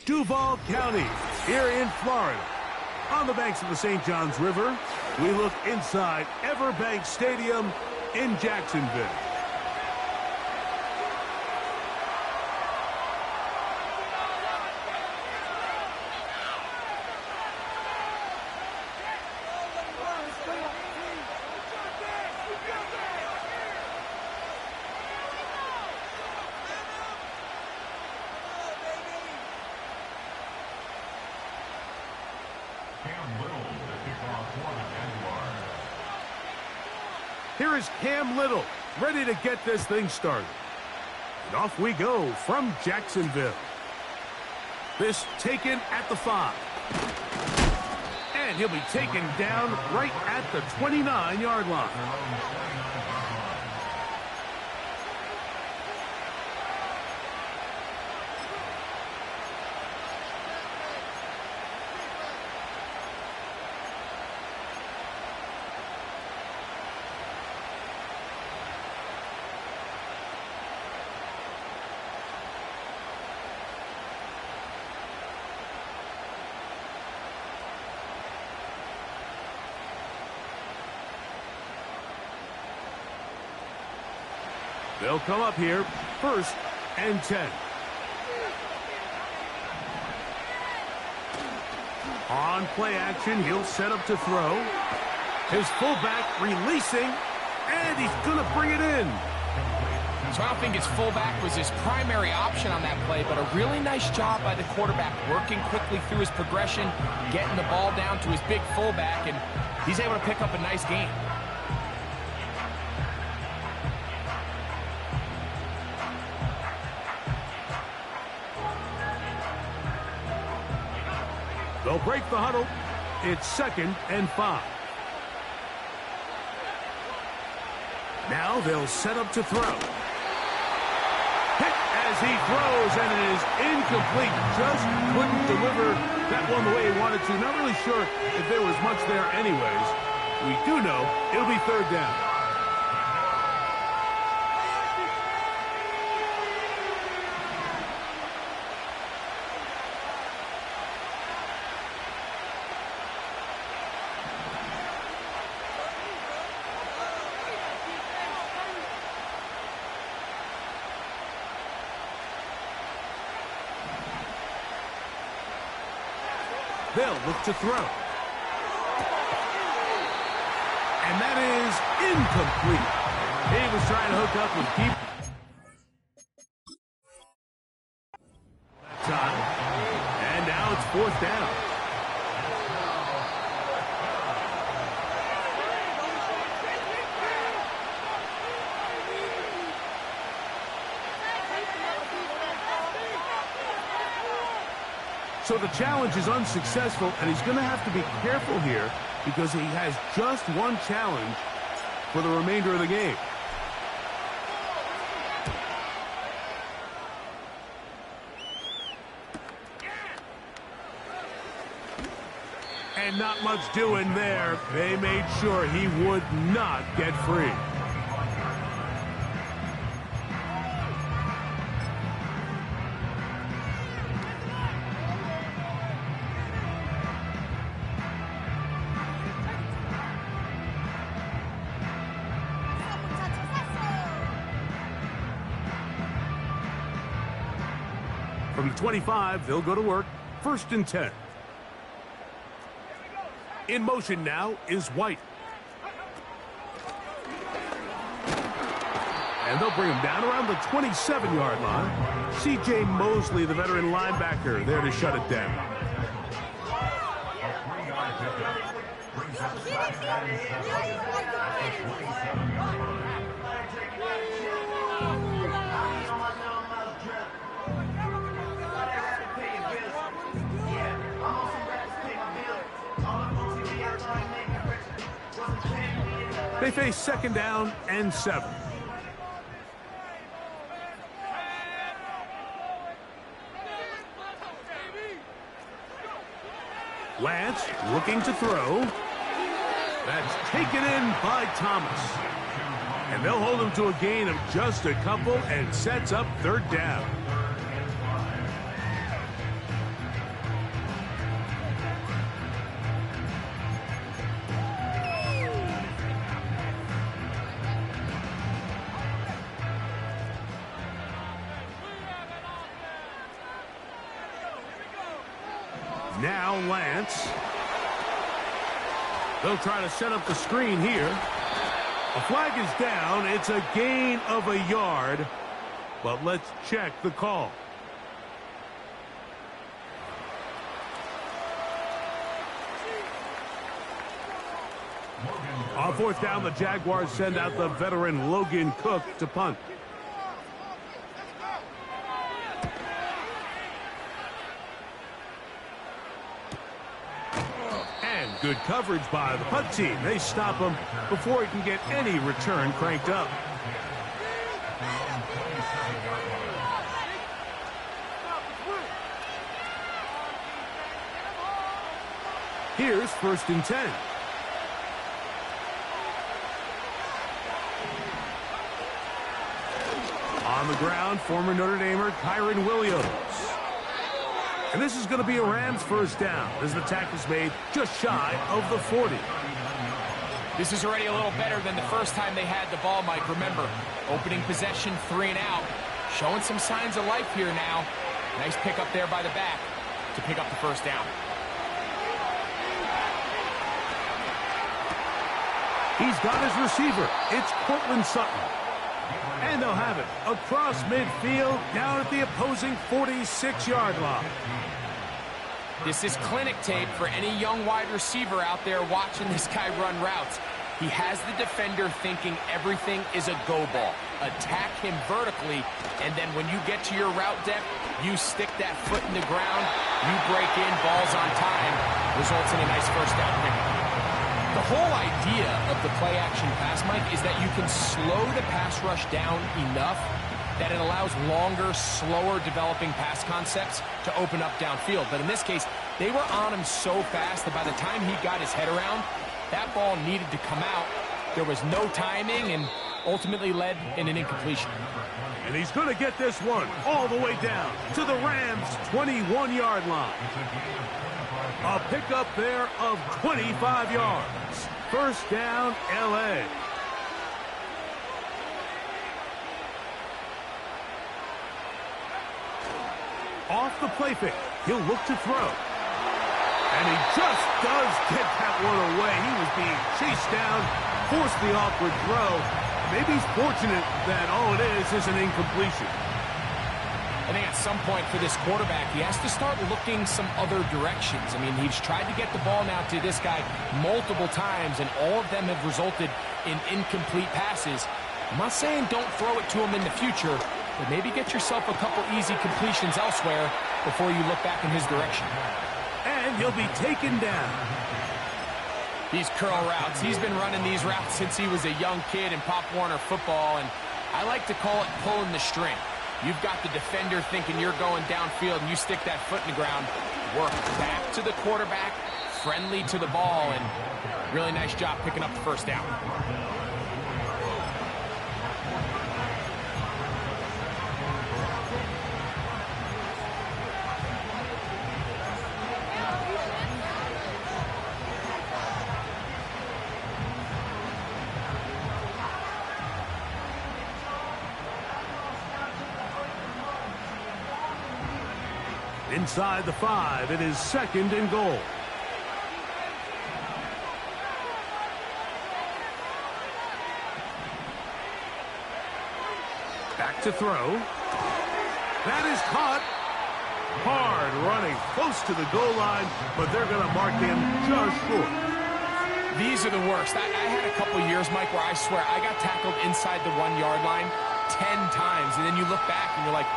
Duval County, here in Florida. On the banks of the St. Johns River, we look inside Everbank Stadium in Jacksonville. Here is Cam Little, ready to get this thing started. And off we go from Jacksonville. This taken at the 5. And he'll be taken down right at the 29-yard line. They'll come up here, 1st and 10. On play action, he'll set up to throw. His fullback releasing, and he's going to bring it in. So I don't think his fullback was his primary option on that play, but a really nice job by the quarterback working quickly through his progression, getting the ball down to his big fullback, and he's able to pick up a nice gain. They'll break the huddle. It's 2nd and 5. Now they'll set up to throw. Hit as he throws, and it is incomplete. Just couldn't deliver that one the way he wanted to. Not really sure if there was much there anyways. We do know it'll be 3rd down. They'll look to throw. And that is incomplete. He was trying to hook up with people. Time. And now it's 4th down. So the challenge is unsuccessful, and he's going to have to be careful here because he has just one challenge for the remainder of the game. And not much doing there. They made sure he would not get free. From the 25, they'll go to work. 1st and 10. In motion now is White. And they'll bring him down around the 27-yard line. C.J. Mosley, the veteran linebacker, there to shut it down. They face 2nd down and 7. Lance looking to throw. That's taken in by Thomas. And they'll hold him to a gain of just a couple and sets up 3rd down. Now Lance. They'll try to set up the screen here. A flag is down. It's a gain of a yard. But let's check the call. On fourth down, the Jaguars send out the veteran Logan Cook to punt. And good coverage by the punt team. They stop him before he can get any return cranked up. Here's 1st and 10. On the ground, former Notre Damer Kyron Williams. And this is going to be a Rams first down as the tackle's made just shy of the 40. This is already a little better than the first time they had the ball, Mike. Remember, opening possession, 3 and out. Showing some signs of life here now. Nice pick up there by the back to pick up the first down. He's got his receiver. It's Cortland Sutton. And they'll have it across midfield down at the opposing 46-yard line. This is clinic tape for any young wide receiver out there watching this guy run routes. He has the defender thinking everything is a go ball. Attack him vertically, and then when you get to your route depth, you stick that foot in the ground, you break in, balls on time, results in a nice first down pickup. The whole idea of the play-action pass, Mike, is that you can slow the pass rush down enough that it allows longer, slower developing pass concepts to open up downfield. But in this case, they were on him so fast that by the time he got his head around, that ball needed to come out. There was no timing and ultimately led in an incompletion. And he's going to get this one all the way down to the Rams' 21-yard line. A pickup there of 25 yards. First down, L.A. Off the play fake, he'll look to throw. And he just does get that one away. He was being chased down, forced the awkward throw. Maybe he's fortunate that all it is an incompletion. I think at some point for this quarterback, he has to start looking some other directions. I mean, he's tried to get the ball now to this guy multiple times, and all of them have resulted in incomplete passes. I'm not saying don't throw it to him in the future, but maybe get yourself a couple easy completions elsewhere before you look back in his direction. And he'll be taken down. These curl routes, he's been running these routes since he was a young kid in Pop Warner football, and I like to call it pulling the string. You've got the defender thinking you're going downfield, and you stick that foot in the ground, work back to the quarterback, friendly to the ball, and really nice job picking up the first down. Inside the 5, it is 2nd and goal. Back to throw. That is caught. Hard running, close to the goal line, but they're going to mark him just short. These are the worst. I had a couple years, Mike, where I swear I got tackled inside the 1-yard line 10 times, and then you look back and you're like,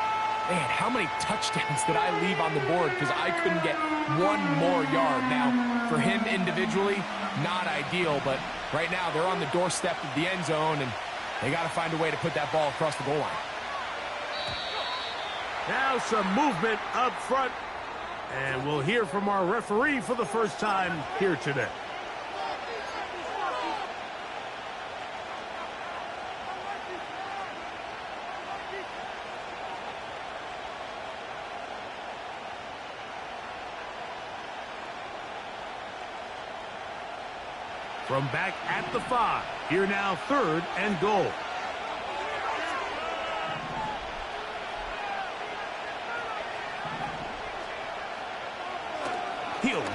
man, how many touchdowns did I leave on the board because I couldn't get one more yard? Now, for him individually, not ideal, but right now they're on the doorstep of the end zone, and they got to find a way to put that ball across the goal line. Now some movement up front, and we'll hear from our referee for the first time here today. From back at the 5, here now 3rd and goal.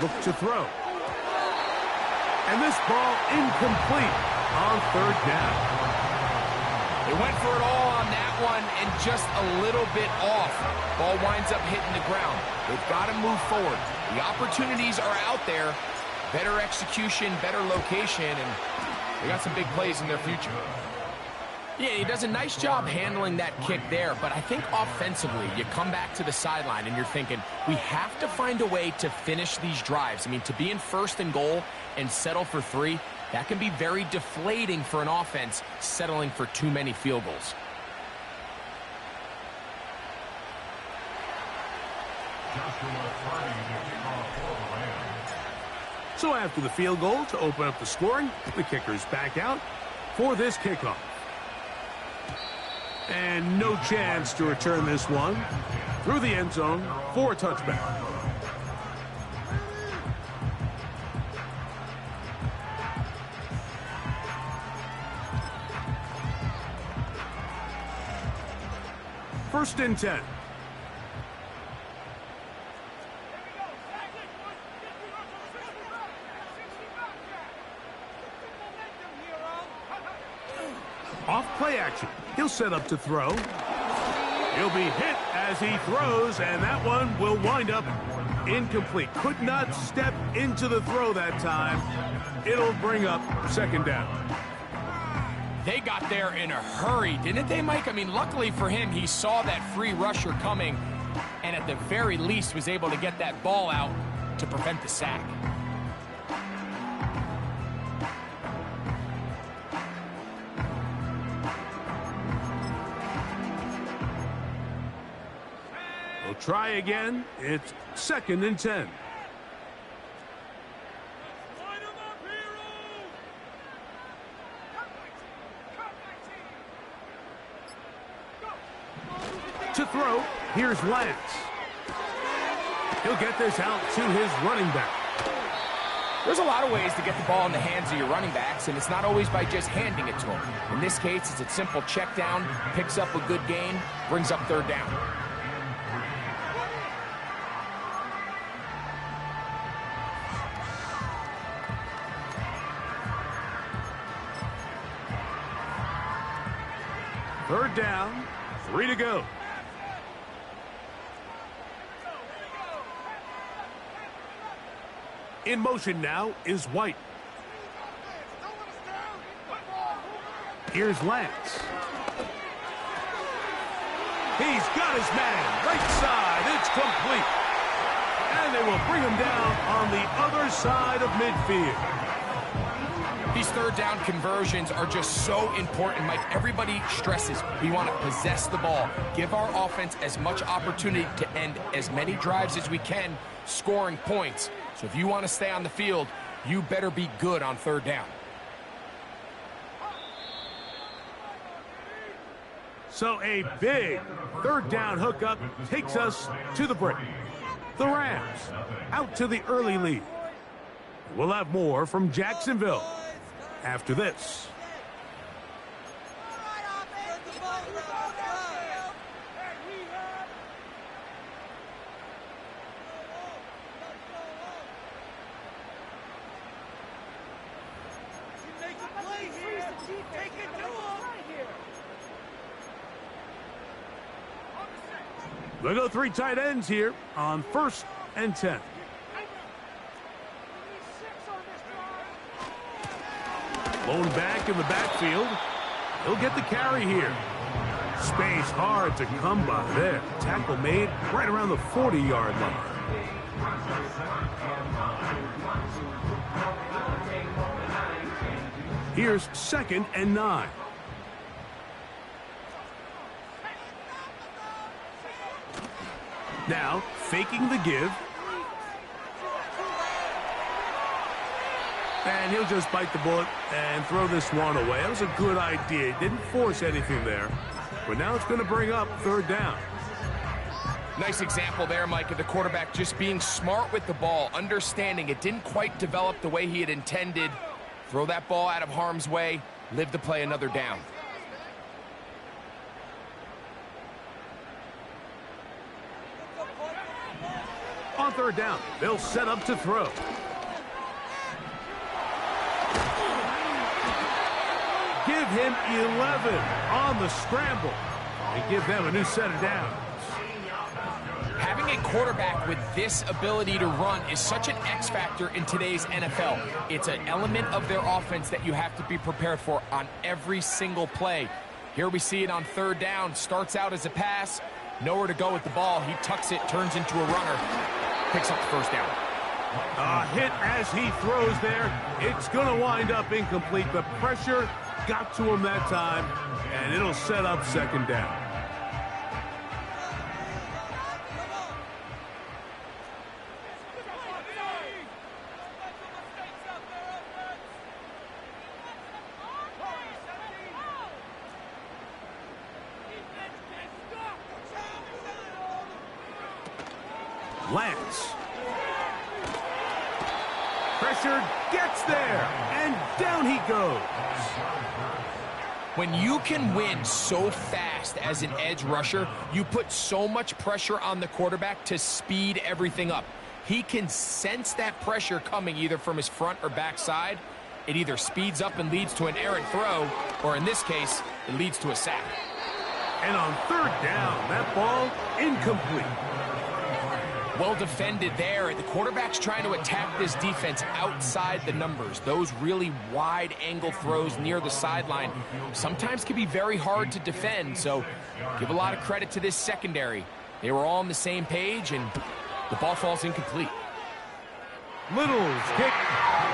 look to throw. And this ball incomplete on third down. They went for it all on that one and just a little bit off. Ball winds up hitting the ground. They've got to move forward. The opportunities are out there. Better execution, better location, and they got some big plays in their future. Yeah, he does a nice job handling that kick there, but I think offensively, you come back to the sideline and you're thinking, we have to find a way to finish these drives. I mean, to be in first and goal and settle for 3, that can be very deflating for an offense settling for too many field goals. So after the field goal to open up the scoring, the kicker's back out for this kickoff. And no chance to return this one through the end zone for a touchback. First and 10. Off play action. He'll set up to throw. He'll be hit as he throws, and that one will wind up incomplete. Could not step into the throw that time. It'll bring up second down. They got there in a hurry, didn't they, Mike? I mean, luckily for him, he saw that free rusher coming, and at the very least was able to get that ball out to prevent the sack. We'll try again. It's second and 10. To throw, here's Lance. He'll get this out to his running back. There's a lot of ways to get the ball in the hands of your running backs, and it's not always by just handing it to them. In this case, it's a simple check down, picks up a good gain, brings up third down. Third down, 3 to go. In motion now is White. Here's Lance. He's got his man. Right side. It's complete. And they will bring him down on the other side of midfield. These third down conversions are just so important, Mike. Everybody stresses we want to possess the ball, give our offense as much opportunity to end as many drives as we can, scoring points. So if you want to stay on the field, you better be good on third down. So a big third down hookup takes us to the break. The Rams out to the early lead. We'll have more from Jacksonville after this. They'll go 3 tight ends here on first and 10. Lone back in the backfield. He'll get the carry here. Space hard to come by there. Tackle made right around the 40-yard line. Here's second and 9. Now, faking the give. And he'll just bite the bullet and throw this one away. That was a good idea. Didn't force anything there. But now it's going to bring up third down. Nice example there, Mike, of the quarterback just being smart with the ball, understanding it didn't quite develop the way he had intended. Throw that ball out of harm's way, live to play another down. On third down, they'll set up to throw. Give him 11 on the scramble and give them a new set of downs. Having a quarterback with this ability to run is such an X factor in today's NFL. It's an element of their offense that you have to be prepared for on every single play. Here we see it on third down. Starts out as a pass. Nowhere to go with the ball. He tucks it, turns into a runner. Picks up the first down. A hit as he throws there. It's going to wind up incomplete. The pressure got to him that time, and it'll set up second down. Lance. Pressure gets there, and down he goes. When you can win so fast as an edge rusher, you put so much pressure on the quarterback to speed everything up. He can sense that pressure coming either from his front or back side. It either speeds up and leads to an errant throw, or in this case, it leads to a sack. And on third down, that ball incomplete. Well defended there. The quarterback's trying to attack this defense outside the numbers. Those really wide angle throws near the sideline sometimes can be very hard to defend, so give a lot of credit to this secondary. They were all on the same page, and the ball falls incomplete. Little's kick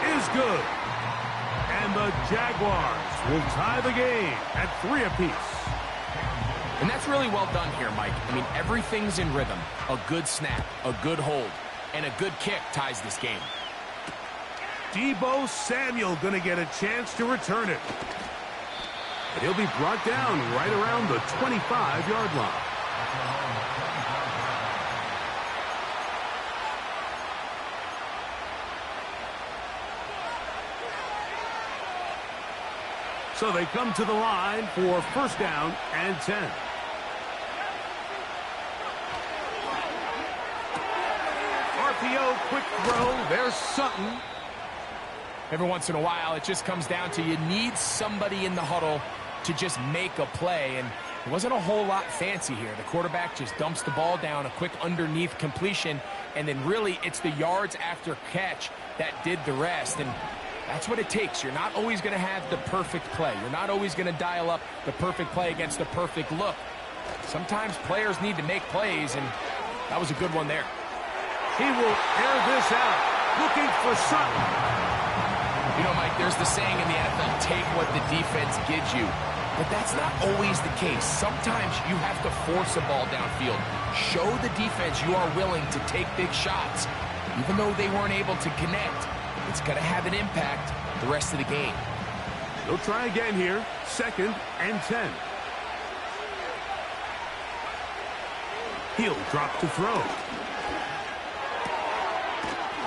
is good. And the Jaguars will tie the game at 3 apiece. And that's really well done here, Mike. I mean, everything's in rhythm. A good snap, a good hold, and a good kick ties this game. Deebo Samuel going to get a chance to return it. But he'll be brought down right around the 25-yard line. So they come to the line for first down and 10. RPO, quick throw. There's Sutton. Every once in a while, it just comes down to you need somebody in the huddle to just make a play. And it wasn't a whole lot fancy here. The quarterback just dumps the ball down, a quick underneath completion, and then really it's the yards after catch that did the rest. And that's what it takes. You're not always going to have the perfect play. You're not always going to dial up the perfect play against the perfect look. Sometimes players need to make plays, and that was a good one there. He will air this out, looking for Sutton. You know, Mike, there's the saying in the NFL, take what the defense gives you. But that's not always the case. Sometimes you have to force a ball downfield. Show the defense you are willing to take big shots. Even though they weren't able to connect, it's going to have an impact the rest of the game. They'll try again here, second and 10. He'll drop to throw.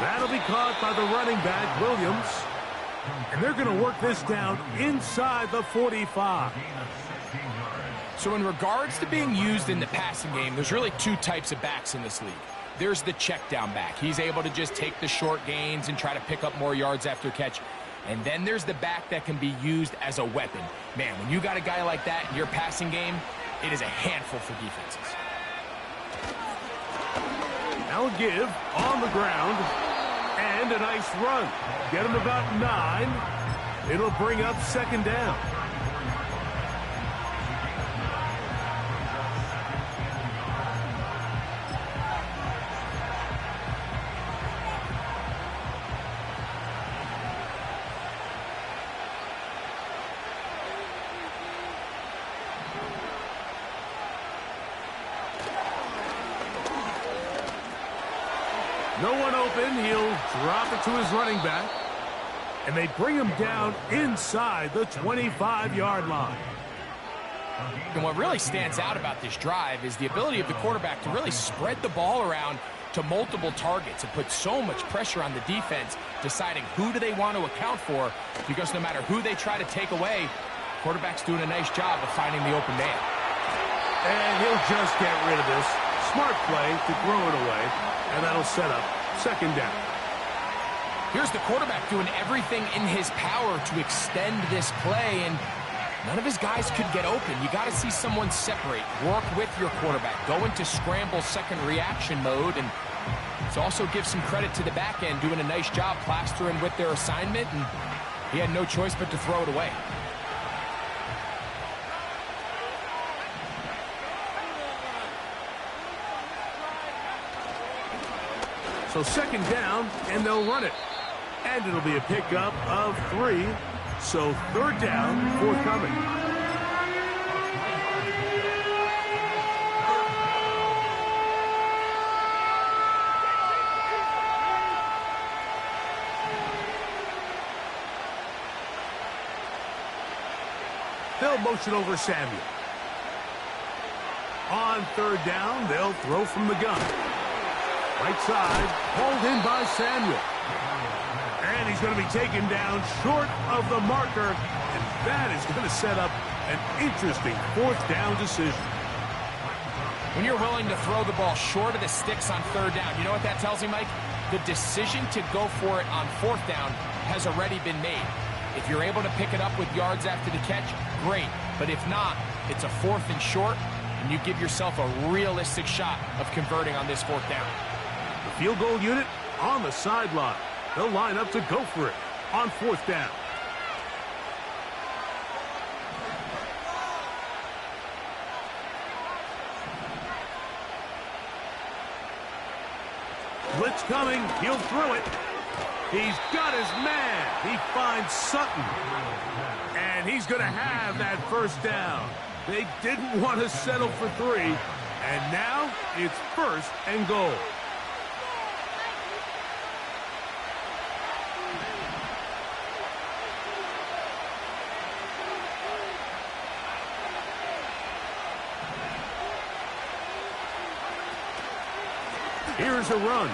That'll be caught by the running back, Williams. And they're going to work this down inside the 45. So in regards to being used in the passing game, there's really two types of backs in this league. There's the check down back. He's able to just take the short gains and try to pick up more yards after catch. And then there's the back that can be used as a weapon. Man, when you got a guy like that in your passing game, it is a handful for defenses. Now a give on the ground. And a nice run. Get him about 9. It'll bring up second down. No one open. He'll drop it to his running back. And they bring him down inside the 25-yard line. And what really stands out about this drive is the ability of the quarterback to really spread the ball around to multiple targets and put so much pressure on the defense, deciding who do they want to account for, because no matter who they try to take away, quarterback's doing a nice job of finding the open man. And he'll just get rid of this. smart play to throw it away, and that'll set up second down. Here's the quarterback doing everything in his power to extend this play, and none of his guys could get open. You got to see someone separate, work with your quarterback, go into scramble second reaction mode, and to also give some credit to the back end, doing a nice job plastering with their assignment, and he had no choice but to throw it away. So second down, and they'll run it. And it'll be a pickup of 3. So third down, forthcoming. They'll motion over Samuel. On third down, they'll throw from the gun. Right side, hauled in by Samuel. And he's going to be taken down short of the marker. And that is going to set up an interesting fourth down decision. When you're willing to throw the ball short of the sticks on third down, you know what that tells me, Mike? The decision to go for it on fourth down has already been made. If you're able to pick it up with yards after the catch, great. But if not, it's a fourth and short, and you give yourself a realistic shot of converting on this fourth down. The field goal unit on the sideline. They'll line up to go for it on fourth down. Blitz coming. He'll throw it. He's got his man. He finds Sutton. And he's going to have that first down. They didn't want to settle for 3. And now it's first and goal. Here's a run.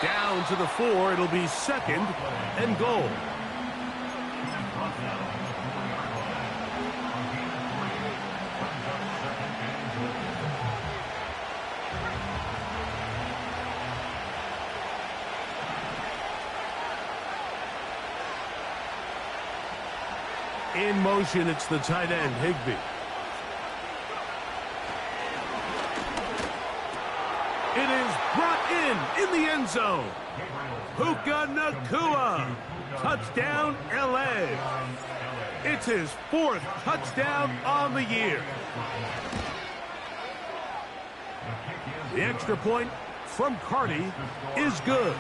Down to the 4. It'll be second and goal. In motion, it's the tight end, Higbee. It is brought in the end zone. Puka Nacua. Touchdown, L.A. It's his 4th touchdown on the year. The extra point from Carty is good.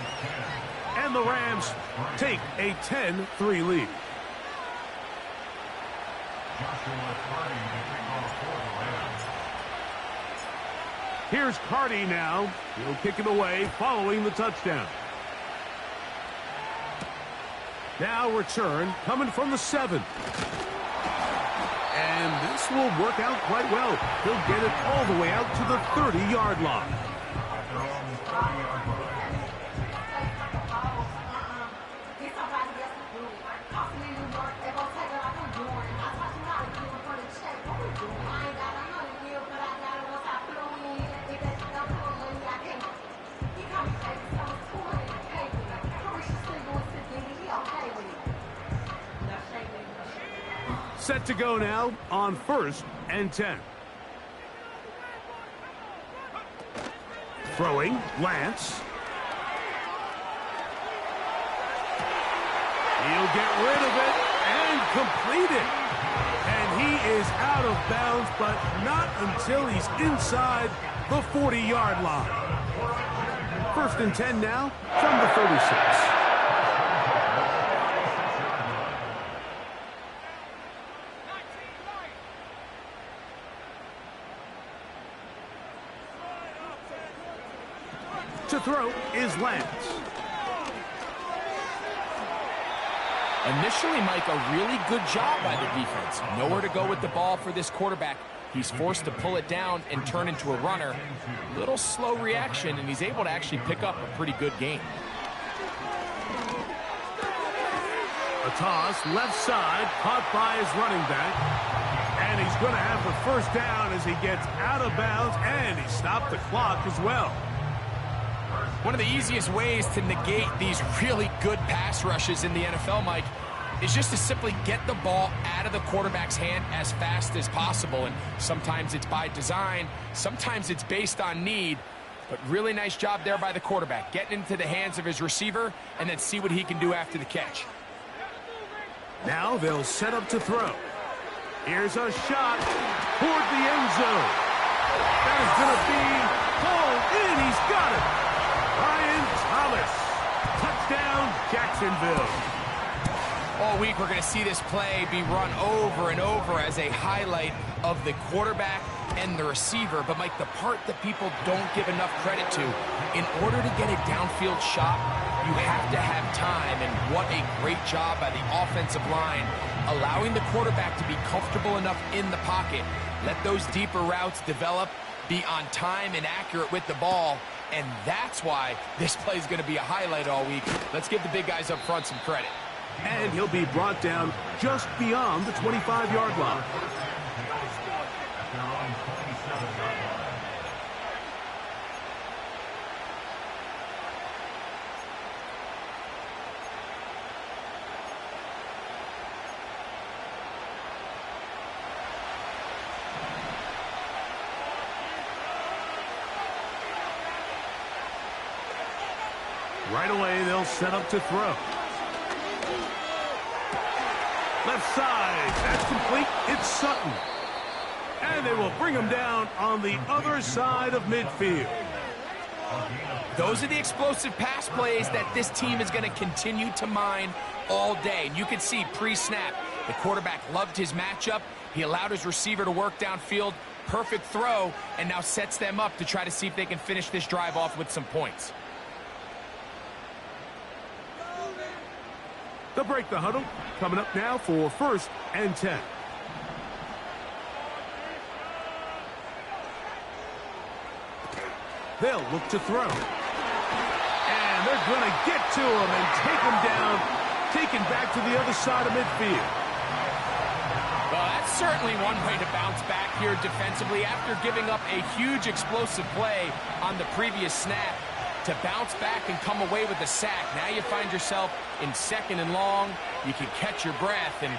And the Rams take a 10-3 lead. Here's Carty now. He'll kick it away following the touchdown. Now return coming from the 7. And this will work out quite well. He'll get it all the way out to the 30-yard line. Set to go now on 1st and 10. Throwing, Lance. He'll get rid of it and complete it. And he is out of bounds, but not until he's inside the 40-yard line. 1st and 10 now from the 36. To throw is Lance. Initially, Mike, a really good job by the defense. Nowhere to go with the ball for this quarterback. He's forced to pull it down and turn into a runner. Little slow reaction, and he's able to actually pick up a pretty good gain. A toss, left side, caught by his running back. And he's going to have the first down as he gets out of bounds, and he stopped the clock as well. One of the easiest ways to negate these really good pass rushes in the NFL, Mike, is just to simply get the ball out of the quarterback's hand as fast as possible. And sometimes it's by design, sometimes it's based on need. But really nice job there by the quarterback, getting into the hands of his receiver and then see what he can do after the catch. Now they'll set up to throw. Here's a shot toward the end zone. That is going to be pulled in. He's got it. Ryan Thomas. Touchdown, Jacksonville. All week we're going to see this play be run over and over as a highlight of the quarterback and the receiver. But, Mike, the part that people don't give enough credit to, in order to get a downfield shot, you have to have time. And what a great job by the offensive line, allowing the quarterback to be comfortable enough in the pocket, let those deeper routes develop, be on time and accurate with the ball. And that's why this play is going to be a highlight all week. Let's give the big guys up front some credit. And he'll be brought down just beyond the 25-yard line. Right away, they'll set up to throw. Left side, that's complete. It's Sutton. And they will bring him down on the other side of midfield. Those are the explosive pass plays that this team is going to continue to mine all day. And you can see pre-snap, the quarterback loved his matchup. He allowed his receiver to work downfield. Perfect throw, and now sets them up to try to see if they can finish this drive off with some points. They'll break the huddle. Coming up now for 1st and 10. They'll look to throw. And they're going to get to him and take him down, taken back to the other side of midfield. Well, that's certainly one way to bounce back here defensively after giving up a huge explosive play on the previous snap. To bounce back and come away with a sack. Now you find yourself in 2nd and long. You can catch your breath, and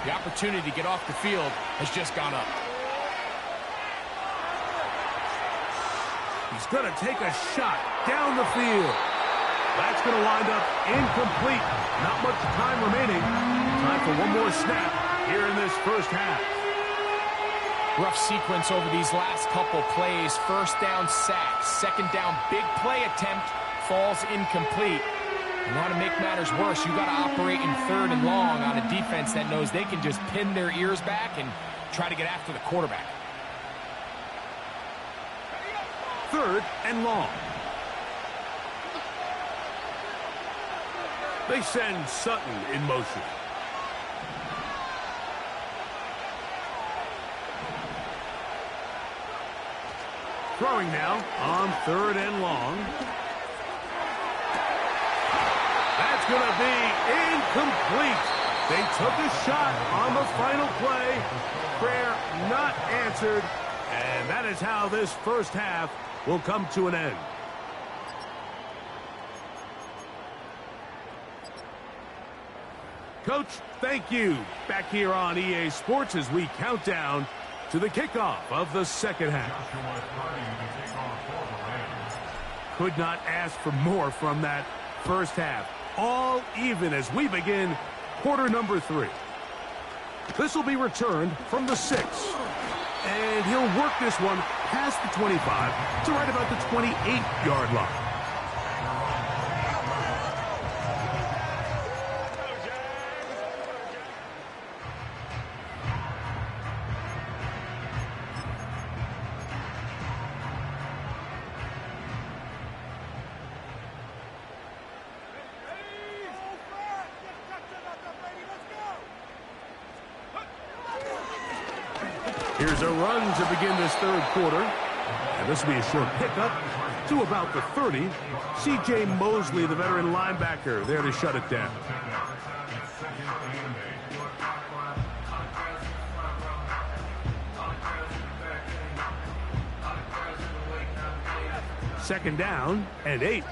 the opportunity to get off the field has just gone up. He's going to take a shot down the field. That's going to wind up incomplete. Not much time remaining. Time for one more snap here in this first half. Rough sequence over these last couple plays. 1st down, sack. 2nd down, big play attempt, falls incomplete. And now to make matters worse, you got to operate in 3rd and long on a defense that knows they can just pin their ears back and try to get after the quarterback. 3rd and long. They send Sutton in motion. Throwing now on 3rd and long. That's going to be incomplete. They took a shot on the final play. Prayer not answered. And that is how this first half will come to an end. Coach, thank you. Back here on EA Sports as we count down to the kickoff of the second half. Could not ask for more from that first half. All even as we begin quarter number 3. This will be returned from the 6. And he'll work this one past the 25 to right about the 28-yard line. Here's a run to begin this 3rd quarter. And this will be a short pickup to about the 30. C.J. Mosley, the veteran linebacker, there to shut it down. Second down and 8.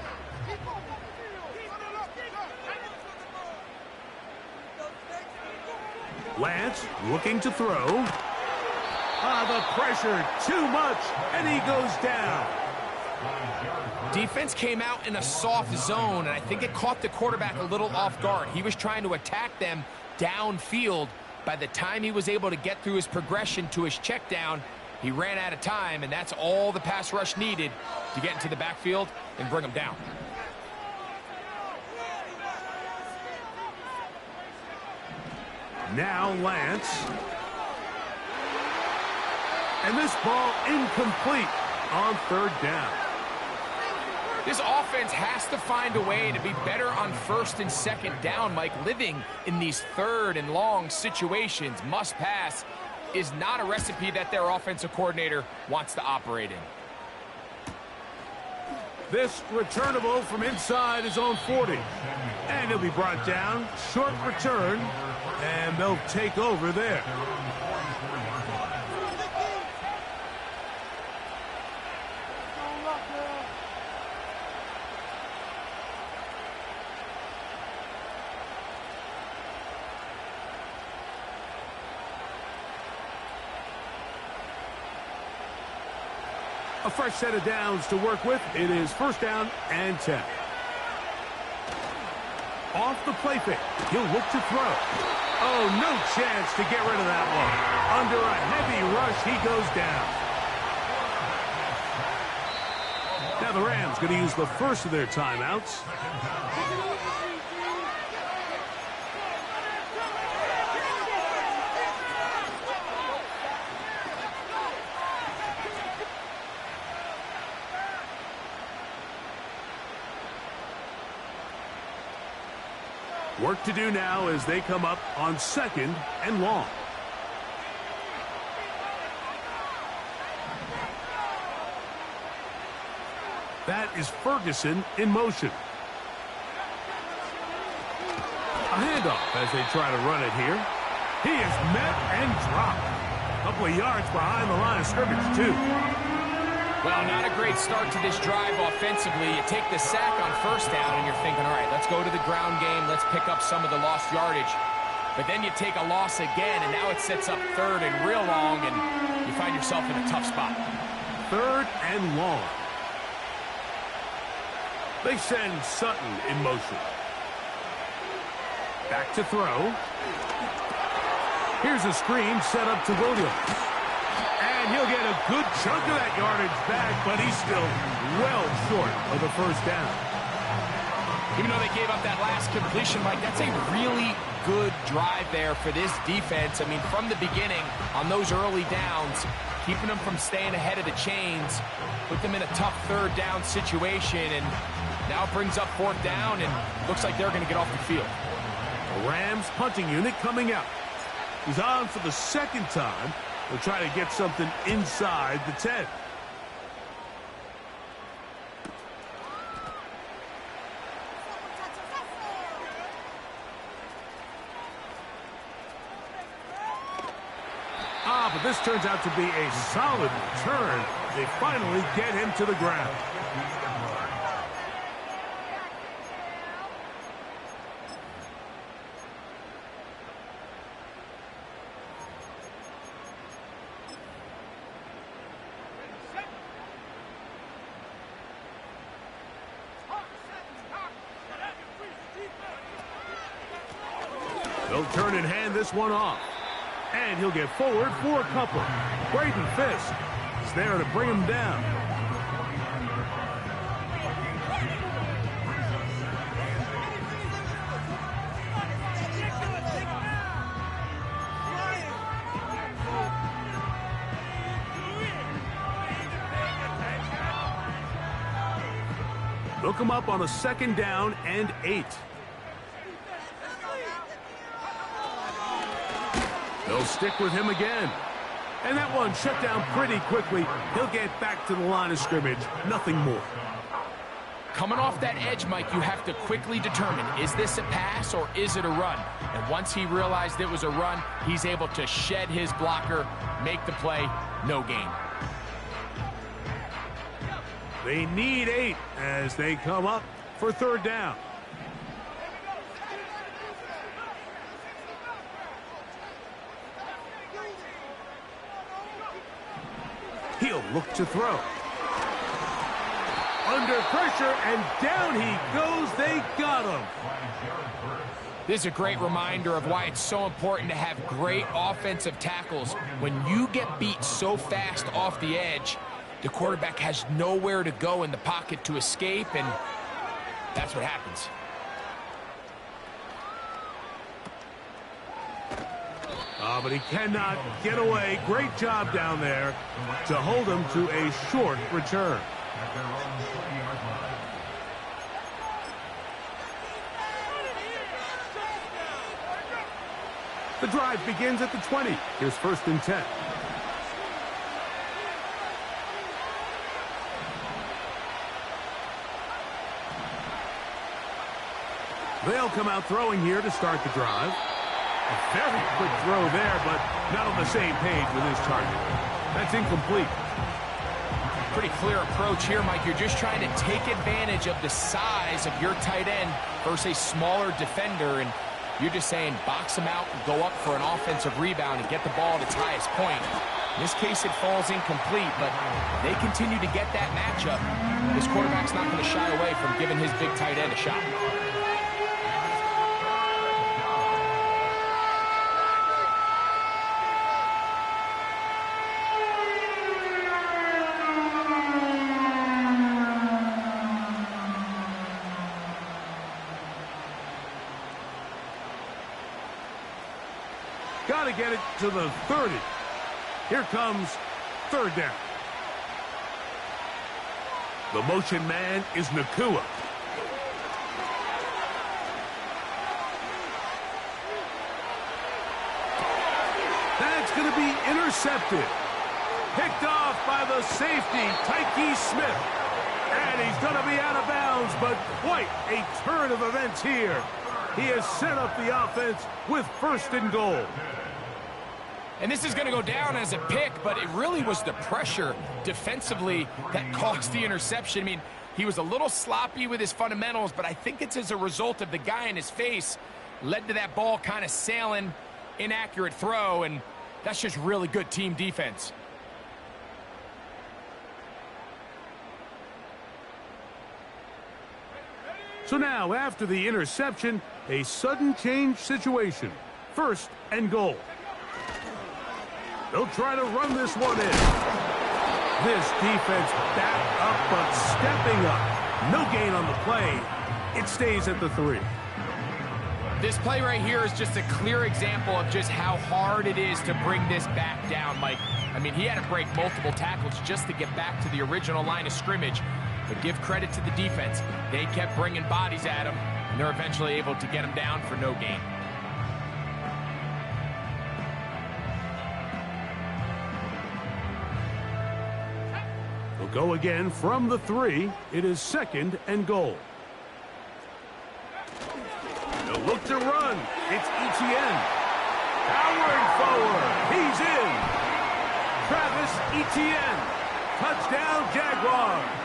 Lance looking to throw. The pressure, too much, and he goes down. Defense came out in a soft zone, and I think it caught the quarterback a little off guard. He was trying to attack them downfield. By the time he was able to get through his progression to his check down, he ran out of time, and that's all the pass rush needed to get into the backfield and bring him down. Now Lance. And this ball incomplete on third down. This offense has to find a way to be better on first and second down, Mike. Living in these third and long situations, must pass, is not a recipe that their offensive coordinator wants to operate in. This returnable from inside his own 40. And he'll be brought down. Short return. And they'll take over there. A fresh set of downs to work with. It is first down and 10. Off the play fake. He'll look to throw. Oh, no chance to get rid of that one. Under a heavy rush, he goes down. Now the Rams going to use the first of their timeouts. Work to do now as they come up on second and long. That is Ferguson in motion. A handoff as they try to run it here. He is met and dropped. A couple of yards behind the line of scrimmage, too. Well, not a great start to this drive offensively. You take the sack on first down, and you're thinking, all right, let's go to the ground game. Let's pick up some of the lost yardage. But then you take a loss again, and now it sets up third and real long, and you find yourself in a tough spot. Third and long. They send Sutton in motion. Back to throw. Here's a screen set up to Williams. And he'll get a good chunk of that yardage back, but he's still well short of the first down. Even though they gave up that last completion, Mike, that's a really good drive there for this defense. I mean, from the beginning, on those early downs, keeping them from staying ahead of the chains, put them in a tough third down situation, and now it brings up fourth down, and looks like they're going to get off the field. The Rams punting unit coming out. He's on for the second time. They'll try to get something inside the 10. But this turns out to be a solid return. They finally get him to the ground. They'll turn and hand this one off. And he'll get forward for a couple. Braden Fisk is there to bring him down. They'll come up on a second down and 8. They'll stick with him again. And that one shut down pretty quickly. He'll get back to the line of scrimmage. Nothing more. Coming off that edge, Mike, you have to quickly determine, is this a pass or is it a run? And once he realized it was a run, he's able to shed his blocker, make the play, no gain. They need 8 as they come up for third down. He'll look to throw. Under pressure, and down he goes. They got him. This is a great reminder of why it's so important to have great offensive tackles. When you get beat so fast off the edge, the quarterback has nowhere to go in the pocket to escape, and that's what happens. But he cannot get away. Great job down there to hold him to a short return. The drive begins at the 20. Here's 1st and 10. They'll come out throwing here to start the drive. A very quick throw there, but not on the same page with his target. That's incomplete. Pretty clear approach here, Mike. You're just trying to take advantage of the size of your tight end versus a smaller defender, and you're just saying box him out and go up for an offensive rebound and get the ball at its highest point. In this case, it falls incomplete, but they continue to get that matchup. This quarterback's not going to shy away from giving his big tight end a shot. Got to get it to the 30. Here comes third down. The motion man is Nakua. That's going to be intercepted. Picked off by the safety, Tyke Smith. And he's going to be out of bounds, but quite a turn of events here. He has set up the offense with 1st and goal. And this is going to go down as a pick, but it really was the pressure defensively that caused the interception. I mean, he was a little sloppy with his fundamentals, but I think it's as a result of the guy in his face led to that ball kind of sailing, inaccurate throw, and that's just really good team defense. So now, after the interception, a sudden change situation. 1st and goal. They'll try to run this one in. This defense back up, but stepping up. No gain on the play. It stays at the 3. This play right here is just a clear example of just how hard it is to bring this back down, Mike. I mean, he had to break multiple tackles just to get back to the original line of scrimmage. But give credit to the defense. They kept bringing bodies at him, and they're eventually able to get him down for no gain. They'll go again from the 3. It is 2nd and goal. They'll look to run. It's Etienne. Powering forward. He's in. Travis Etienne. Touchdown, Jaguars.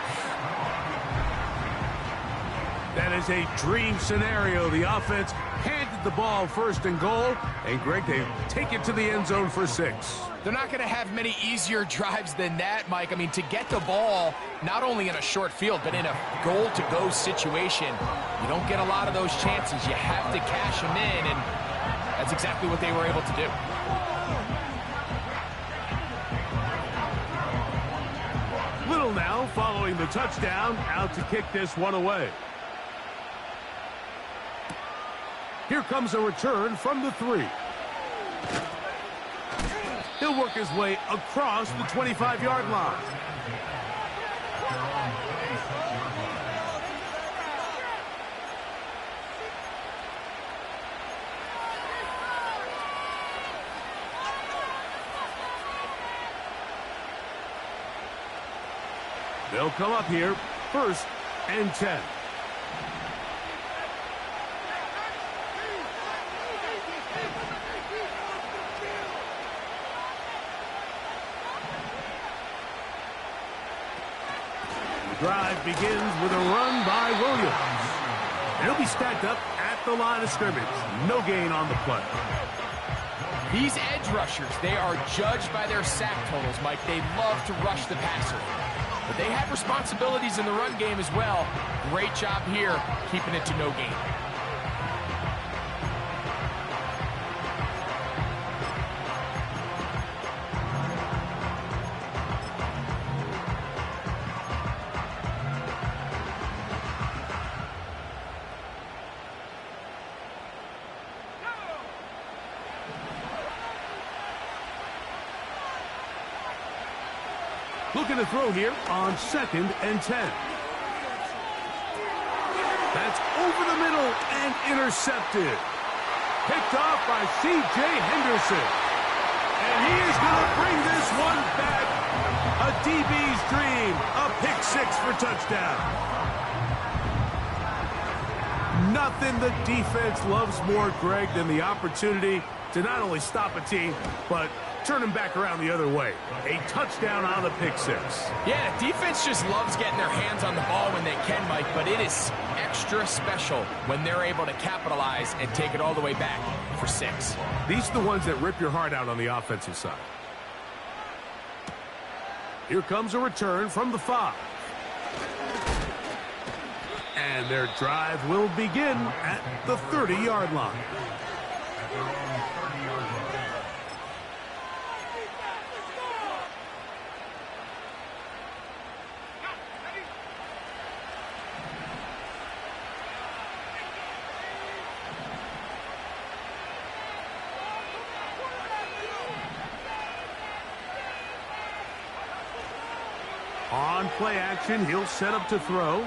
That is a dream scenario. The offense handed the ball 1st and goal, and Greg, they take it to the end zone for 6. They're not going to have many easier drives than that, Mike. I mean, to get the ball, not only in a short field, but in a goal-to-go situation, you don't get a lot of those chances. You have to cash them in, and that's exactly what they were able to do. Little now following the touchdown, out to kick this one away. Here comes a return from the 3. He'll work his way across the 25-yard line. They'll come up here, 1st and 10. Drive begins with a run by Williams. He'll be stacked up at the line of scrimmage. No gain on the play. These edge rushers, they are judged by their sack totals, Mike. They love to rush the passer. But they have responsibilities in the run game as well. Great job here, keeping it to no gain. Looking to throw here on 2nd and 10. That's over the middle and intercepted. Picked off by C.J. Henderson. And he is going to bring this one back. A DB's dream. A pick 6 for touchdown. Nothing the defense loves more, Greg, than the opportunity to not only stop a team, but turn them back around the other way. A touchdown on the pick 6. Yeah, the defense just loves getting their hands on the ball when they can, Mike, but it is extra special when they're able to capitalize and take it all the way back for 6. These are the ones that rip your heart out on the offensive side. Here comes a return from the 5. And their drive will begin at the 30-yard line. On play action, he'll set up to throw. Open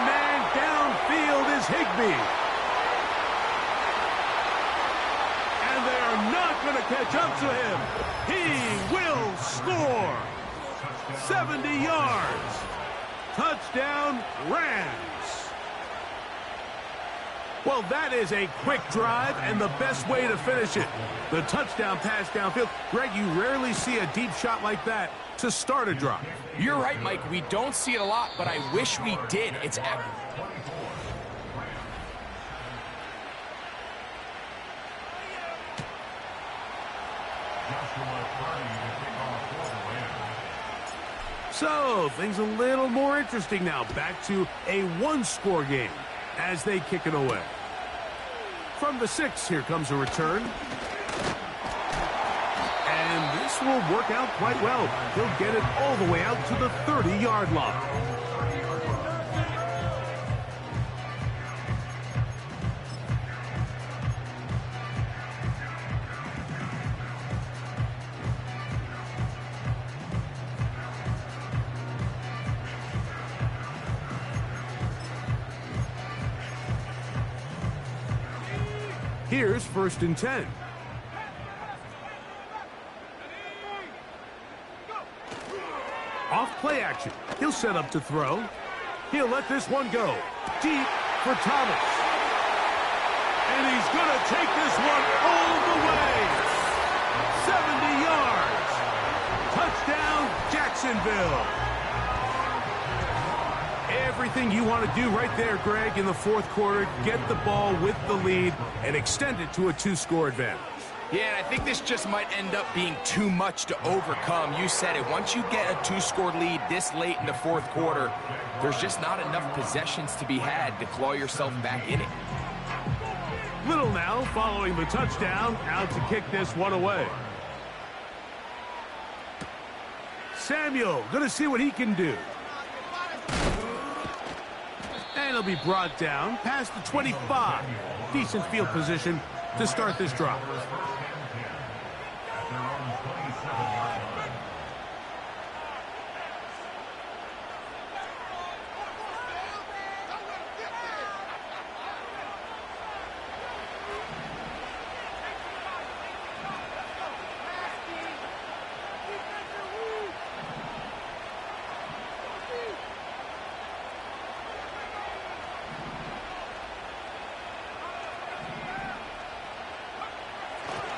man downfield is Higbee. And they are not going to catch up to him. He will score. 70 yards. Touchdown, Rams. Well, that is a quick drive and the best way to finish it. The touchdown pass downfield. Greg, you rarely see a deep shot like that to start a drive. You're right, Mike. We don't see it a lot, but I wish we did. It's So, things a little more interesting now. Back to a one-score game as they kick it away. From the 6, here comes a return. And this will work out quite well. He'll get it all the way out to the 30-yard line. Here's 1st and 10. Off play action. He'll set up to throw. He'll let this one go. Deep for Thomas. And he's going to take this one all the way. 70 yards. Touchdown, Jacksonville. Everything you want to do right there, Greg, in the 4th quarter. Get the ball with the lead and extend it to a 2-score advantage. Yeah, and I think this just might end up being too much to overcome. You said it. Once you get a 2-score lead this late in the 4th quarter, there's just not enough possessions to be had to claw yourself back in it. Little now following the touchdown, out to kick this one away. Samuel going to see what he can do. And he'll be brought down past the 25. Decent field position to start this drive.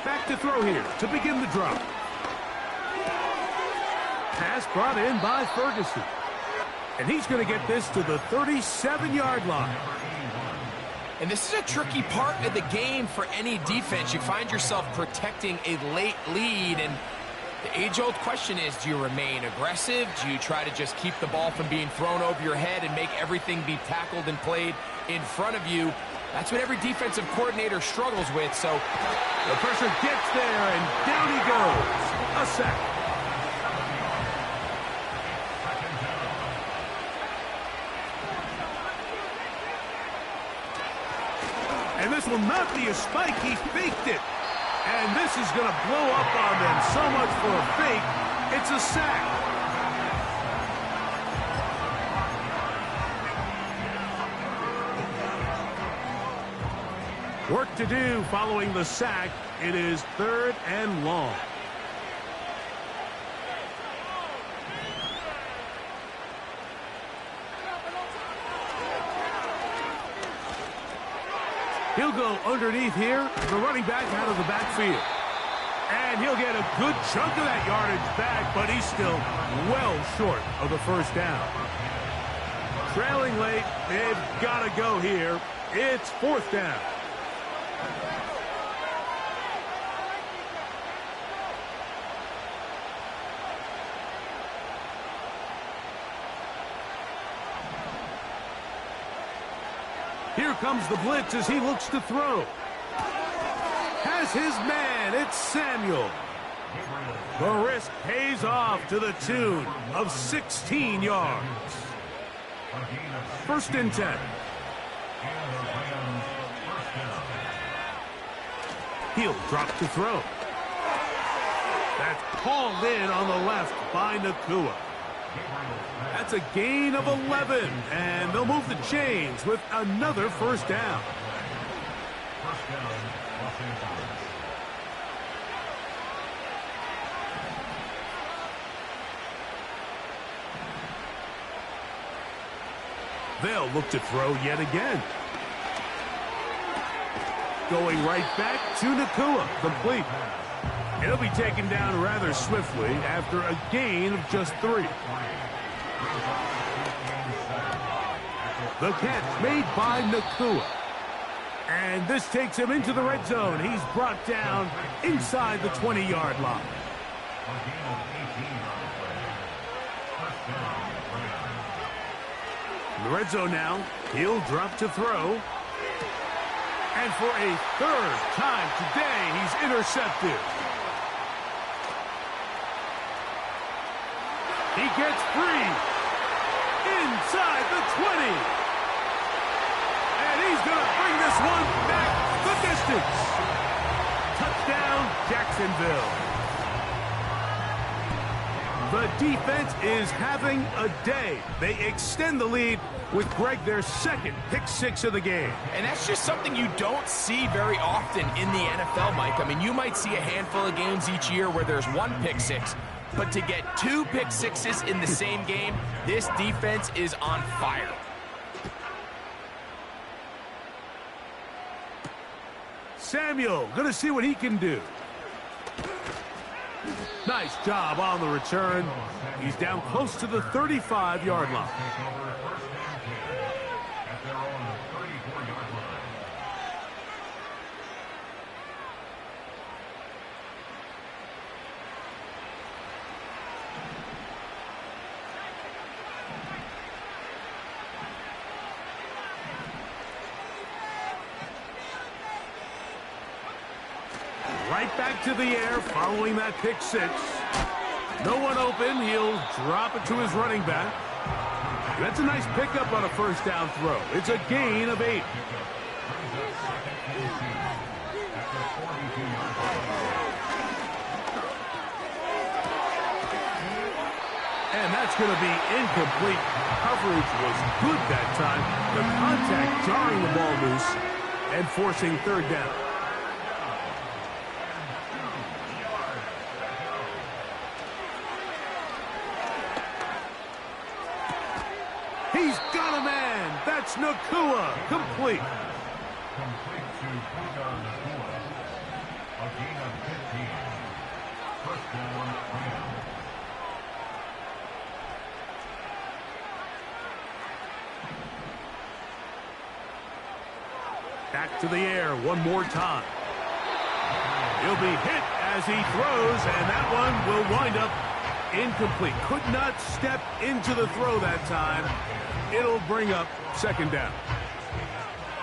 Back to throw here to begin the drive. pass brought in by Ferguson. And he's going to get this to the 37-yard line. And this is a tricky part of the game for any defense. You find yourself protecting a late lead, and the age-old question is, do you remain aggressive? Do you try to just keep the ball from being thrown over your head and make everything be tackled and played in front of you? That's what every defensive coordinator struggles with. So the pressure gets there, and down he goes. A sack. And this will not be a spike. He faked it. And this is going to blow up on them. So much for a fake. It's a sack. Work to do following the sack. It is 3rd and long. He'll go underneath here. The running back out of the backfield. And he'll get a good chunk of that yardage back, but he's still well short of the first down. Trailing late, they've got to go here. It's 4th down. Here comes the blitz as he looks to throw. Has his man. It's Samuel. The risk pays off to the tune of 16 yards. 1st and 10. He'll drop to throw. That's hauled in on the left by Nakua. That's a gain of 11, and they'll move the chains with another 1st down. They'll look to throw yet again. Going right back to Nakua, complete. He'll be taken down rather swiftly after a gain of just 3. The catch made by Nakua. And this takes him into the red zone. He's brought down inside the 20-yard line. In the red zone now, he'll drop to throw. And for a 3rd time today, he's intercepted. He gets free inside the 20. And he's going to bring this one back the distance. Touchdown, Jacksonville. The defense is having a day. They extend the lead with Greg, their 2nd pick 6 of the game. And that's just something you don't see very often in the NFL, Mike. I mean, you might see a handful of games each year where there's 1 pick 6. But to get 2 pick 6s in the same game, this defense is on fire. Samuel, going to see what he can do. Nice job on the return. He's down close to the 35-yard line. Right back to the air following that pick 6. No one open. He'll drop it to his running back. That's a nice pickup on a 1st down throw. It's a gain of 8. And that's going to be incomplete. Coverage was good that time. The contact jarring the ball loose and forcing 3rd down. He's got a man. That's Nakua. Complete. Complete to Puka Nakua. A gain of 15. 1st down, Rams. Back to the air one more time. He'll be hit as he throws, and that one will wind up incomplete. Could not step into the throw that time. It'll bring up second down.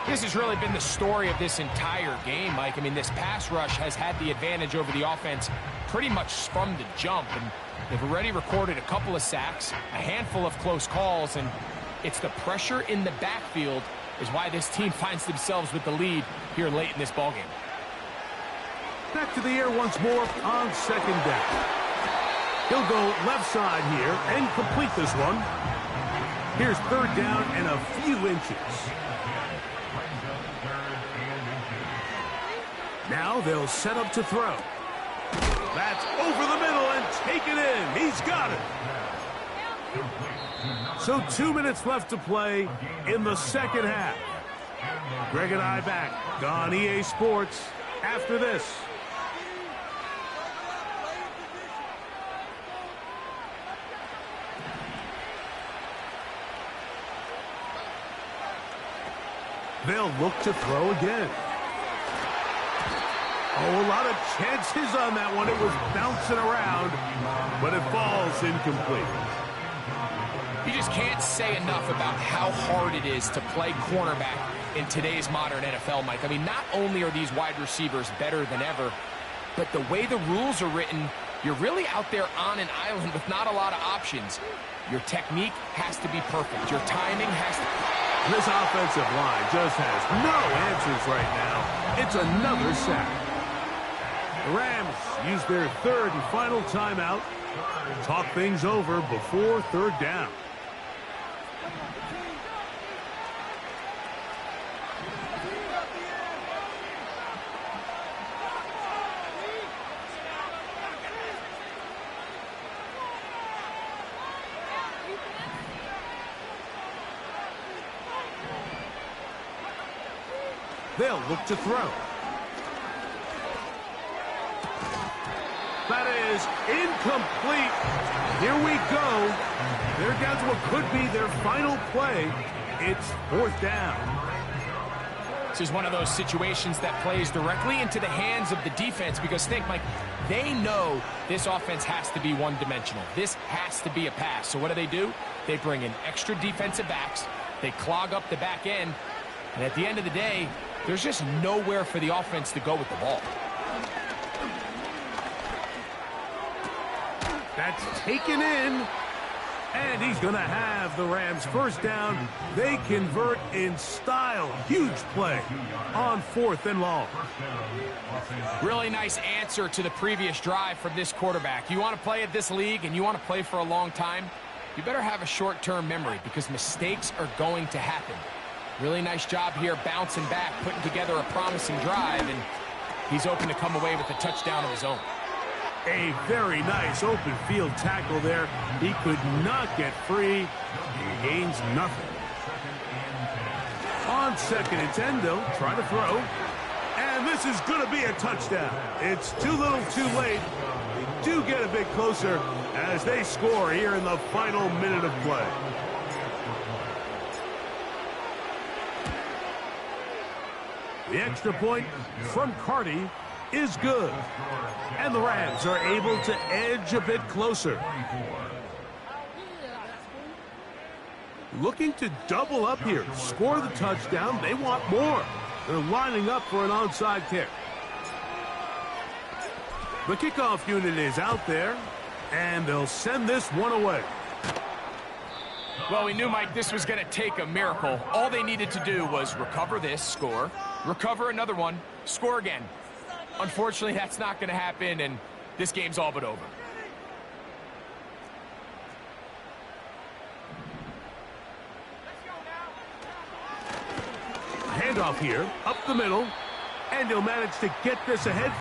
This has really been the story of this entire game, Mike. I mean, this pass rush has had the advantage over the offense pretty much from the jump. And they've already recorded a couple of sacks, a handful of close calls, and it's the pressure in the backfield is why this team finds themselves with the lead here late in this ballgame. Back to the air once more on second down. He'll go left side here and complete this one. Here's third down and a few inches. Now they'll set up to throw. That's over the middle and take it in. He's got it. So 2 minutes left to play in the second half. Greg and I back on EA Sports after this. They'll look to throw again. Oh, a lot of chances on that one. It was bouncing around, but it falls incomplete. You just can't say enough about how hard it is to play cornerback in today's modern NFL, Mike. I mean, not only are these wide receivers better than ever, but the way the rules are written, you're really out there on an island with not a lot of options. Your technique has to be perfect. Your timing has to... This offensive line just has no answers right now. It's another sack. The Rams use their third and final timeout. Talk things over before third down. They'll look to throw. That is incomplete. Here we go. They're down to what could be their final play. It's fourth down. This is one of those situations that plays directly into the hands of the defense because think, Mike, they know this offense has to be one-dimensional. This has to be a pass. So what do? They bring in extra defensive backs. They clog up the back end. And at the end of the day, there's just nowhere for the offense to go with the ball. That's taken in. And he's going to have the Rams first down. They convert in style. Huge play on fourth and long. Really nice answer to the previous drive from this quarterback. You want to play at this league and you want to play for a long time, you better have a short-term memory because mistakes are going to happen. Really nice job here bouncing back, putting together a promising drive, and he's open to come away with a touchdown of his own. A very nice open field tackle there. He could not get free. He gains nothing. On second and 10, they'll try to throw. And this is going to be a touchdown. It's too little too late. They do get a bit closer as they score here in the final minute of play. The extra point from Carty is good. And the Rams are able to edge a bit closer. Looking to double up here. Score the touchdown. They want more. They're lining up for an onside kick. The kickoff unit is out there, and they'll send this one away. Well, we knew, Mike, this was going to take a miracle. All they needed to do was recover this, score, recover another one, score again. Unfortunately, that's not going to happen, and this game's all but over. Handoff here, up the middle, and he'll manage to get this ahead.